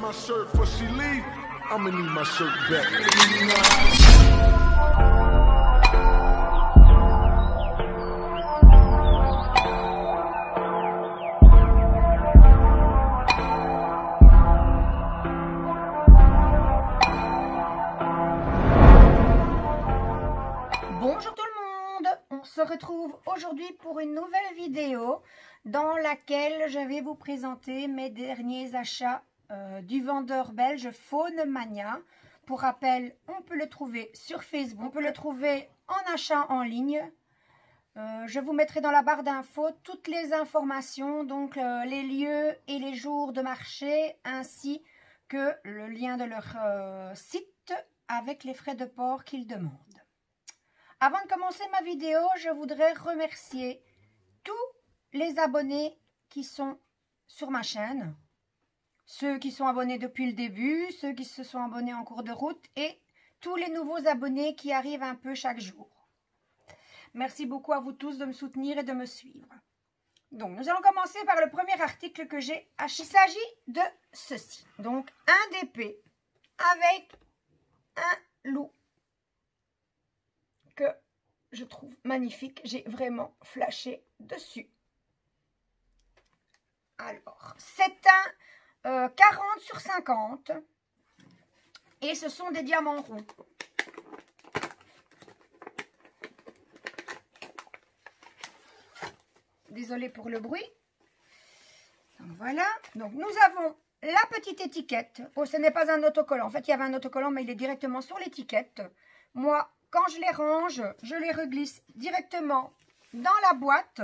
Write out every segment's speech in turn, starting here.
my shirt before she leave, I'ma need my shirt back. Bonjour tout le monde, on se retrouve aujourd'hui pour une nouvelle vidéo dans laquelle je vais vous présenter mes derniers achats du vendeur belge Phone-Mania. Pour rappel, on peut le trouver sur Facebook, on peut le trouver en achat en ligne. Je vous mettrai dans la barre d'infos toutes les informations, donc les lieux et les jours de marché, ainsi que le lien de leur site avec les frais de port qu'ils demandent. Avant de commencer ma vidéo, je voudrais remercier tous les abonnés qui sont sur ma chaîne. Ceux qui sont abonnés depuis le début, ceux qui se sont abonnés en cours de route et tous les nouveaux abonnés qui arrivent un peu chaque jour. Merci beaucoup à vous tous de me soutenir et de me suivre. Donc, nous allons commencer par le premier article que j'ai acheté. Il s'agit de ceci. Donc, un DP avec un loup que je trouve magnifique. J'ai vraiment flashé dessus. Alors, c'est un 40 sur 50 et ce sont des diamants ronds. Désolée pour le bruit. Donc voilà. Donc nous avons la petite étiquette. Oh, ce n'est pas un autocollant. En fait, il y avait un autocollant, mais il est directement sur l'étiquette. Moi, quand je les range, je les reglisse directement dans la boîte.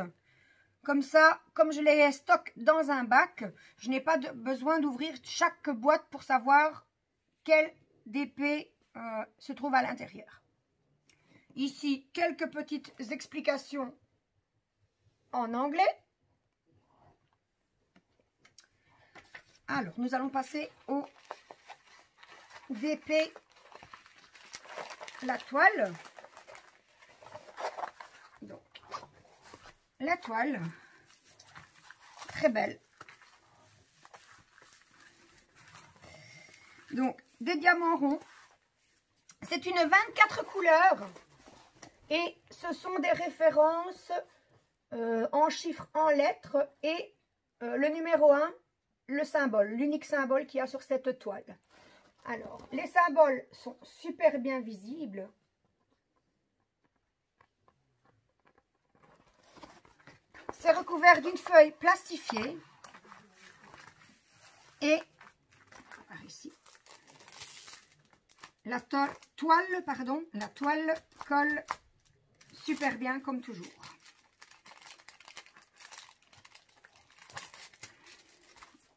Comme ça, comme je les stocke dans un bac, je n'ai pas besoin d'ouvrir chaque boîte pour savoir quel DP se trouve à l'intérieur. Ici, quelques petites explications en anglais. Alors, nous allons passer au DP, la toile. Donc, la toile, très belle. Donc, des diamants ronds. C'est une 24 couleurs et ce sont des références en chiffres, en lettres et le numéro 1, le symbole, l'unique symbole qu'il y a sur cette toile. Alors, les symboles sont super bien visibles. C'est recouvert d'une feuille plastifiée et par ici la toile colle super bien comme toujours.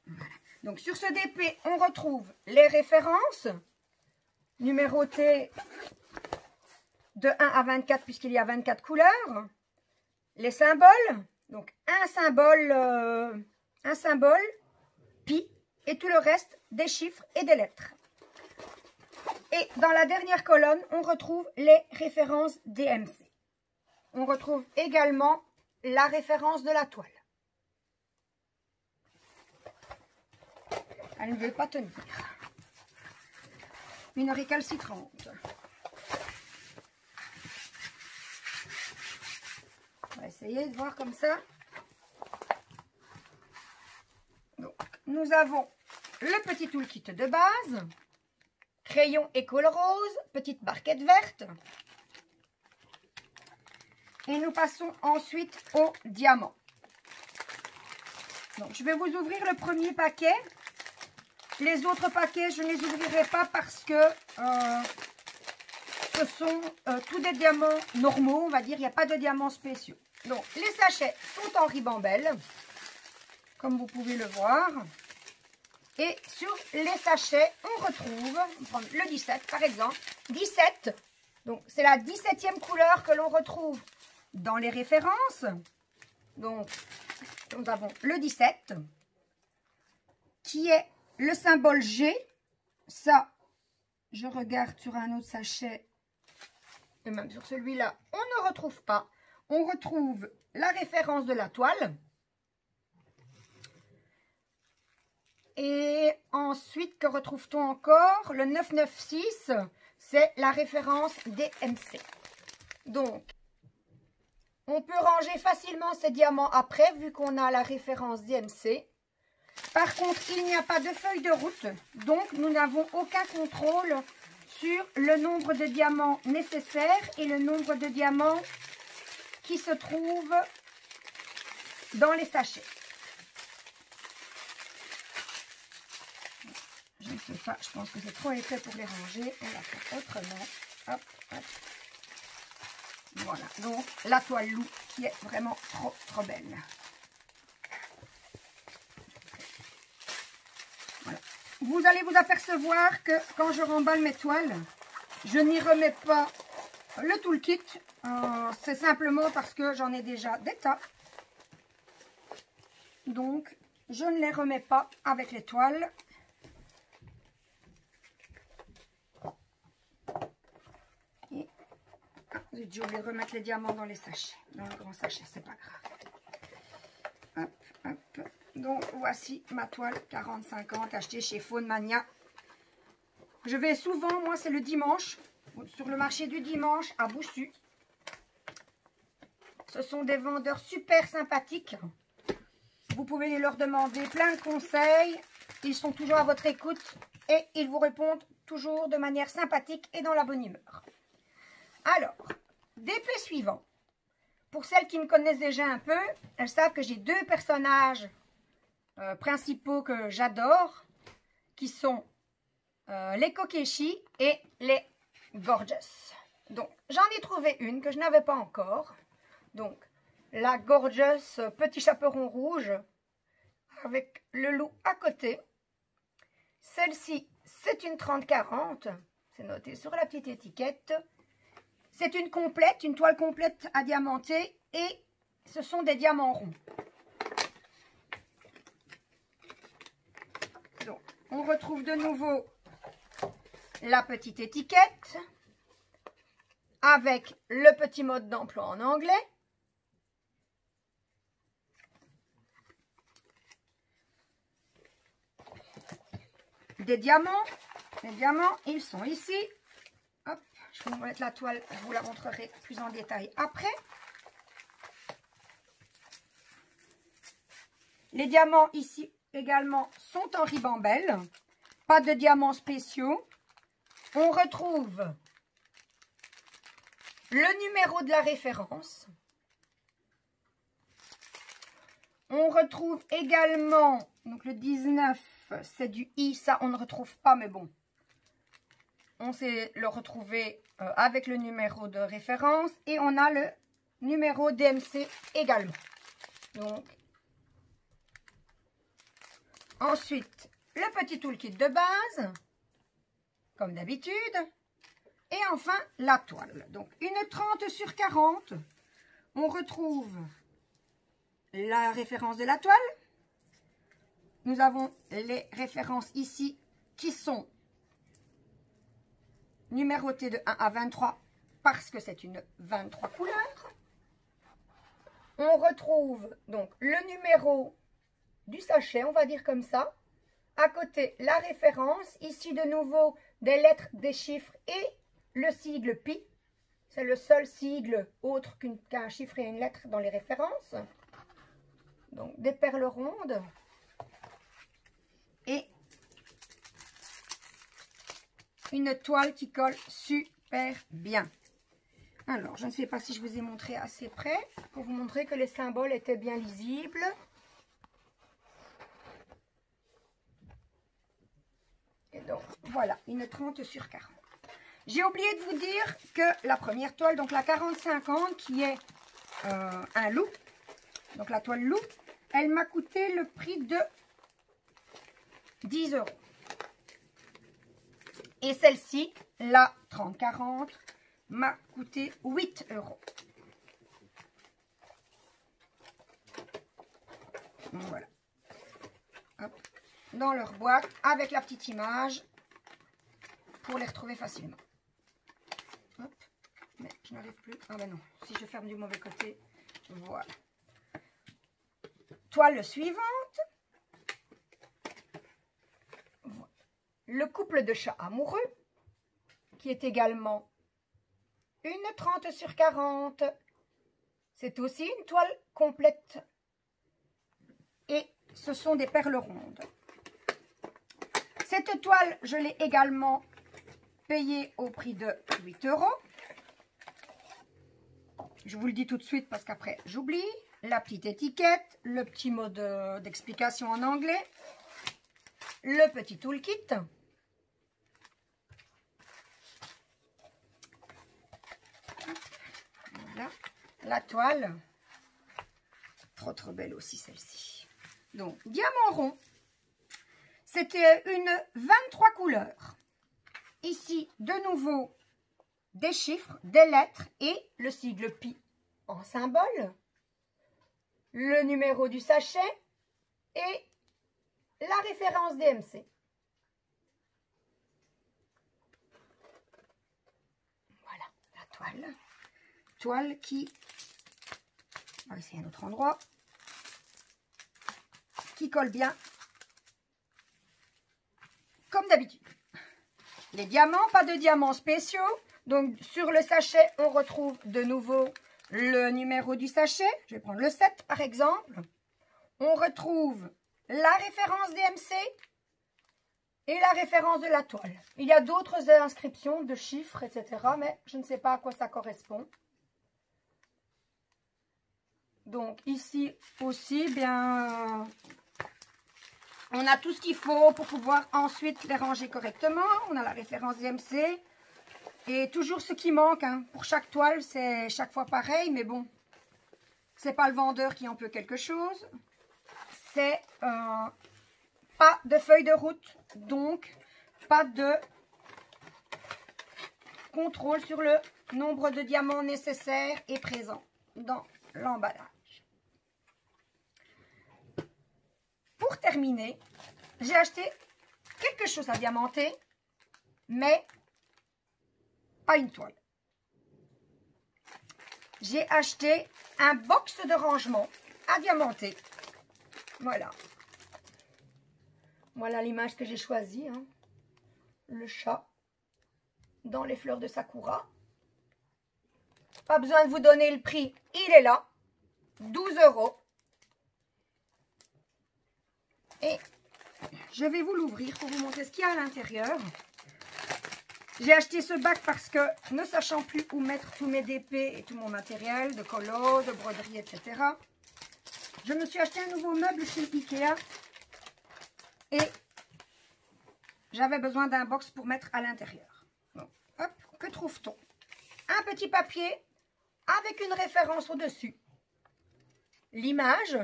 Voilà. Donc sur ce DP, on retrouve les références numérotées de 1 à 24 puisqu'il y a 24 couleurs, les symboles. Donc un symbole, pi, et tout le reste des chiffres et des lettres. Et dans la dernière colonne, on retrouve les références DMC. On retrouve également la référence de la toile. Elle ne veut pas tenir. Une récalcitrante. On va essayer de voir comme ça. Donc, nous avons le petit toolkit de base, crayon et colle rose, petite barquette verte. Et nous passons ensuite au diamant. Donc, je vais vous ouvrir le premier paquet. Les autres paquets, je ne les ouvrirai pas parce que ce sont tous des diamants normaux, on va dire. Il n'y a pas de diamants spéciaux. Donc, les sachets sont en ribambelle, comme vous pouvez le voir. Et sur les sachets, on retrouve, on va prendre le 17 par exemple, 17. Donc, c'est la 17e couleur que l'on retrouve dans les références. Donc, nous avons le 17, qui est le symbole G. Ça, je regarde sur un autre sachet, et même sur celui-là, on ne retrouve pas. On retrouve la référence de la toile. Et ensuite, que retrouve-t-on encore? Le 996, c'est la référence DMC. Donc, on peut ranger facilement ces diamants après, vu qu'on a la référence DMC. Par contre, il n'y a pas de feuille de route, donc nous n'avons aucun contrôle sur le nombre de diamants nécessaires et le nombre de diamants qui se trouvent dans les sachets. Je ne sais pas, je pense que c'est trop épais pour les ranger. On va faire autrement. Hop, hop. Voilà, donc la toile loup qui est vraiment trop belle. Voilà. Vous allez vous apercevoir que quand je remballe mes toiles, je n'y remets pas le toolkit. C'est simplement parce que j'en ai déjà des tas. Donc, je ne les remets pas avec les toiles. Et j'ai oublié de remettre les diamants dans les sachets, dans le grand sachet, c'est pas grave. Hop, hop. Donc, voici ma toile 40-50 achetée chez Faune Mania. Je vais souvent, moi c'est le dimanche, sur le marché du dimanche à Boussu. Ce sont des vendeurs super sympathiques. Vous pouvez leur demander plein de conseils. Ils sont toujours à votre écoute et ils vous répondent toujours de manière sympathique et dans la bonne humeur. Alors, DP suivant. Pour celles qui me connaissent déjà un peu, elles savent que j'ai deux personnages principaux que j'adore, qui sont les Kokeshi et les Gorgeous. Donc, j'en ai trouvé une que je n'avais pas encore. Donc, la Gorgeous petit chaperon rouge avec le loup à côté. Celle-ci, c'est une 30-40. C'est noté sur la petite étiquette. C'est une complète, une toile complète à diamanter et ce sont des diamants ronds. Donc, on retrouve de nouveau la petite étiquette avec le petit mode d'emploi en anglais. Des diamants. Les diamants, ils sont ici. Hop, je vais vous mettre la toile, je vous la montrerai plus en détail après. Les diamants ici également sont en ribambelle. Pas de diamants spéciaux. On retrouve le numéro de la référence. On retrouve également, donc le 19, c'est du I, ça on ne retrouve pas, mais bon. On sait le retrouver avec le numéro de référence. Et on a le numéro DMC également. Donc, ensuite, le petit toolkit de base, comme d'habitude. Et enfin, la toile. Donc, une 30/40. On retrouve la référence de la toile. Nous avons les références ici qui sont numérotées de 1 à 23 parce que c'est une 23 couleurs. On retrouve donc le numéro du sachet, on va dire comme ça. À côté, la référence. Ici, de nouveau, des lettres, des chiffres et le sigle pi. C'est le seul sigle autre qu'un chiffre et une lettre dans les références. Donc, des perles rondes. Et une toile qui colle super bien. Alors, je ne sais pas si je vous ai montré assez près pour vous montrer que les symboles étaient bien lisibles. Et donc, voilà, une 30/40. J'ai oublié de vous dire que la première toile, donc la 40-50, qui est un loup, donc la toile loup, elle m'a coûté le prix de 10 €. Et celle-ci, la 30-40, m'a coûté 8 €. Donc voilà. Hop. Dans leur boîte, avec la petite image, pour les retrouver facilement. Hop. Mais je n'arrive plus. Ah ben non, si je ferme du mauvais côté, voilà. Toile suivante. le couple de chats amoureux, qui est également une 30 sur 40. C'est aussi une toile complète. Et ce sont des perles rondes. Cette toile, je l'ai également payée au prix de 8 €. Je vous le dis tout de suite parce qu'après j'oublie. La petite étiquette, le petit mot d'explication en anglais, le petit toolkit. Voilà, la toile. Trop belle aussi celle-ci. Donc, diamant rond. C'était une 23 couleurs. Ici, de nouveau, des chiffres, des lettres et le sigle pi en symbole. Le numéro du sachet et la référence DMC. Voilà, la toile. Toile qui, on va essayer un autre endroit, qui colle bien, comme d'habitude. Les diamants, pas de diamants spéciaux. Donc, sur le sachet, on retrouve de nouveau le numéro du sachet. Je vais prendre le 7, par exemple. On retrouve la référence DMC et la référence de la toile. Il y a d'autres inscriptions de chiffres, etc. Mais je ne sais pas à quoi ça correspond. Donc, ici aussi, bien, on a tout ce qu'il faut pour pouvoir ensuite les ranger correctement. On a la référence DMC. Et toujours ce qui manque, hein. Pour chaque toile, c'est chaque fois pareil, mais bon, c'est pas le vendeur qui en peut quelque chose. C'est pas de feuille de route, donc pas de contrôle sur le nombre de diamants nécessaires et présents dans l'emballage. Pour terminer, j'ai acheté quelque chose à diamanter, mais pas une toile. J'ai acheté un box de rangement à diamanter. Voilà. Voilà l'image que j'ai choisie. Hein. Le chat dans les fleurs de sakura. Pas besoin de vous donner le prix. Il est là. 12 €. Et je vais vous l'ouvrir pour vous montrer ce qu'il y a à l'intérieur. J'ai acheté ce bac parce que, ne sachant plus où mettre tous mes DP et tout mon matériel, de colo, de broderie, etc., je me suis acheté un nouveau meuble chez Ikea et j'avais besoin d'un box pour mettre à l'intérieur. Donc, hop, que trouve-t-on? Un petit papier avec une référence au-dessus. L'image,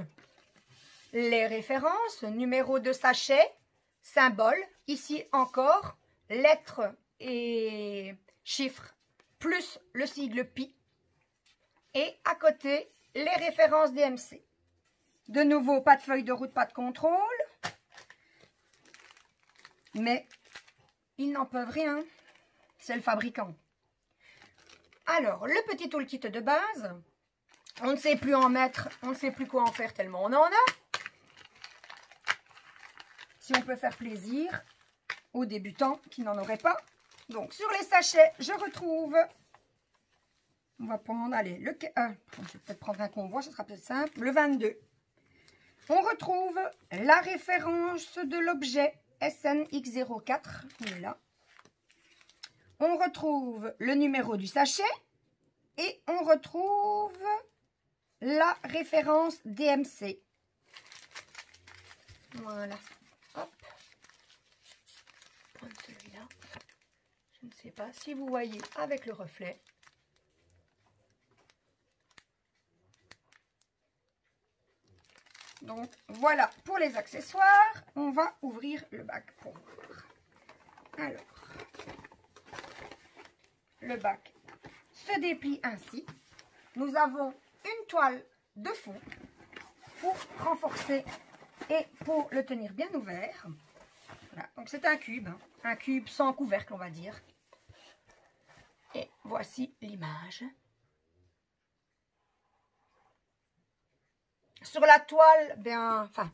les références, numéro de sachet, symbole, ici encore, lettres et chiffres, plus le sigle pi. Et à côté, les références DMC. De nouveau, pas de feuille de route, pas de contrôle. Mais ils n'en peuvent rien. C'est le fabricant. Alors, le petit toolkit de base. On ne sait plus en mettre, on ne sait plus quoi en faire tellement on en a. Si on peut faire plaisir aux débutants qui n'en auraient pas. Donc, sur les sachets, je retrouve... On va prendre, allez, je vais peut-être prendre un convoi, ce sera peut-être simple. Le 22. On retrouve la référence de l'objet SNX04. Il est là. On retrouve le numéro du sachet. Et on retrouve la référence DMC. Voilà. Hop. Prendre celui-là. Je ne sais pas si vous voyez avec le reflet. Donc voilà pour les accessoires. On va ouvrir le bac pour voir. Alors, le bac se déplie ainsi. Nous avons une toile de fond pour renforcer et pour le tenir bien ouvert. Voilà. Donc c'est un cube, hein. Un cube sans couvercle on va dire. Et voici l'image. Sur la toile,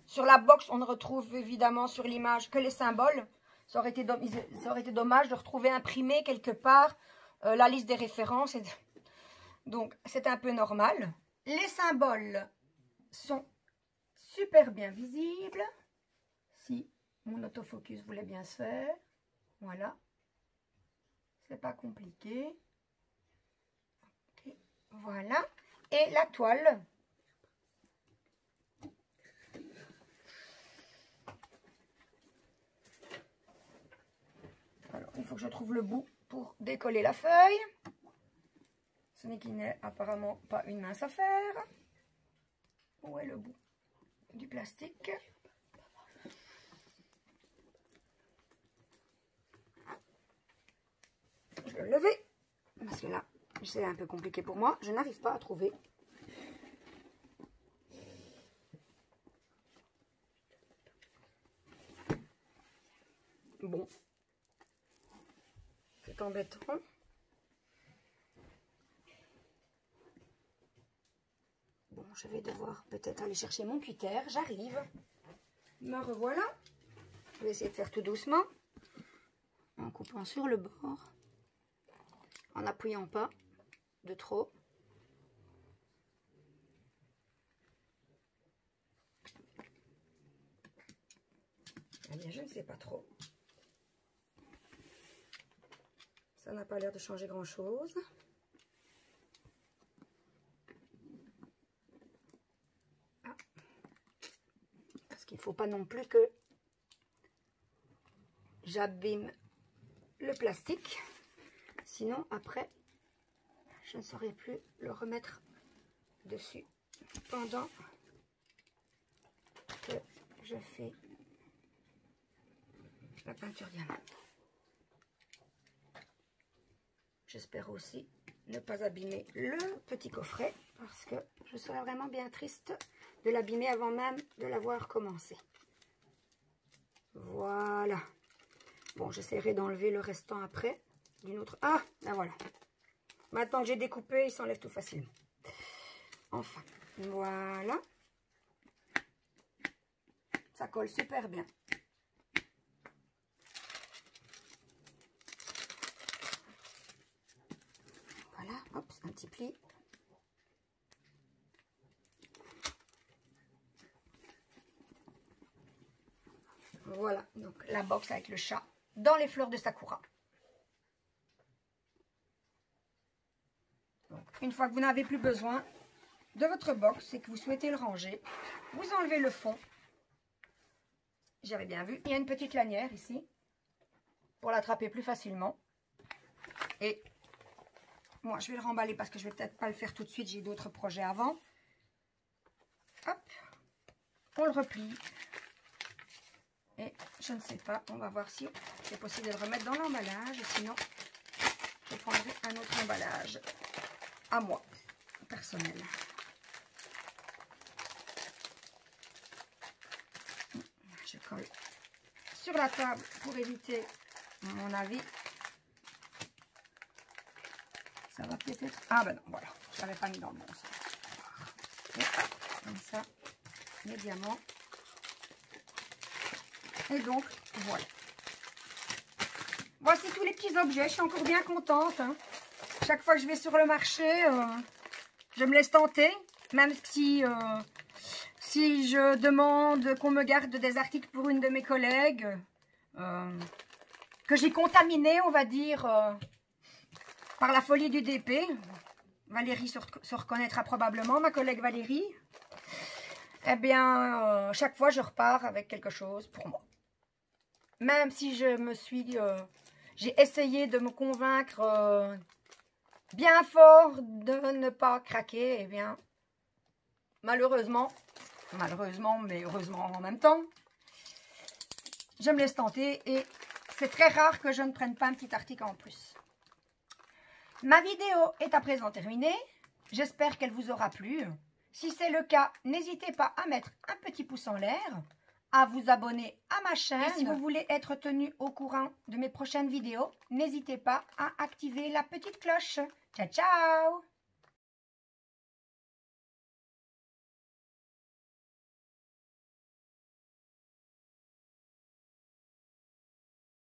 sur la box, on ne retrouve évidemment sur l'image que les symboles. Ça aurait été dommage de retrouver imprimé quelque part la liste des références. Donc, c'est un peu normal. Les symboles sont super bien visibles. Si mon autofocus voulait bien se faire. Voilà. C'est pas compliqué. Okay. Voilà. Et la toile. Alors, il faut que je trouve le bout pour décoller la feuille. Ce n'est apparemment pas une mince affaire. Où est le bout du plastique? Je vais le lever. Parce que là, c'est un peu compliqué pour moi. Je n'arrive pas à trouver. Bon. C'est embêtant. Bon, je vais devoir peut-être aller chercher mon cutter. J'arrive. Me revoilà. Je vais essayer de faire tout doucement. En coupant sur le bord. En n'appuyant pas de trop. Eh bien, je ne sais pas trop. Ça n'a pas l'air de changer grand-chose. Ah. Parce qu'il ne faut pas non plus que j'abîme le plastique. Sinon, après, je ne saurais plus le remettre dessus pendant que je fais la peinture diamant. J'espère aussi ne pas abîmer le petit coffret parce que je serais vraiment bien triste de l'abîmer avant même de l'avoir commencé. Voilà. Bon, j'essaierai d'enlever le restant après d'une autre. Ah, ben voilà. Maintenant que j'ai découpé, il s'enlève tout facilement. Enfin, voilà. Ça colle super bien. Voilà, hop, un petit pli. Voilà, donc la box avec le chat dans les fleurs de Sakura. Donc, une fois que vous n'avez plus besoin de votre box et que vous souhaitez le ranger, vous enlevez le fond. J'avais bien vu. Il y a une petite lanière ici pour l'attraper plus facilement. Et moi, je vais le remballer parce que je vais peut-être pas le faire tout de suite. J'ai d'autres projets avant. Hop, on le replie. Et je ne sais pas, on va voir si c'est possible de le remettre dans l'emballage. Sinon, je prendrai un autre emballage à moi, personnel. Je colle sur la table pour éviter, à mon avis. Ça va peut-être être... Ah ben non, voilà, je l'avais pas mis dans le bon sens. Et comme ça, les diamants. Et donc, voilà. Voici tous les petits objets. Je suis encore bien contente. Hein. Chaque fois que je vais sur le marché, je me laisse tenter. Même si, si je demande qu'on me garde des articles pour une de mes collègues, que j'ai contaminé, on va dire, par la folie du DP. Valérie se reconnaîtra probablement, ma collègue Valérie. Eh bien, chaque fois, je repars avec quelque chose pour moi. Même si je me suis... j'ai essayé de me convaincre bien fort de ne pas craquer, eh bien, malheureusement, mais heureusement en même temps, je me laisse tenter et c'est très rare que je ne prenne pas un petit article en plus. Ma vidéo est à présent terminée. J'espère qu'elle vous aura plu. Si c'est le cas, n'hésitez pas à mettre un petit pouce en l'air, à vous abonner à ma chaîne. Et si vous voulez être tenu au courant de mes prochaines vidéos, n'hésitez pas à activer la petite cloche. Ciao, ciao!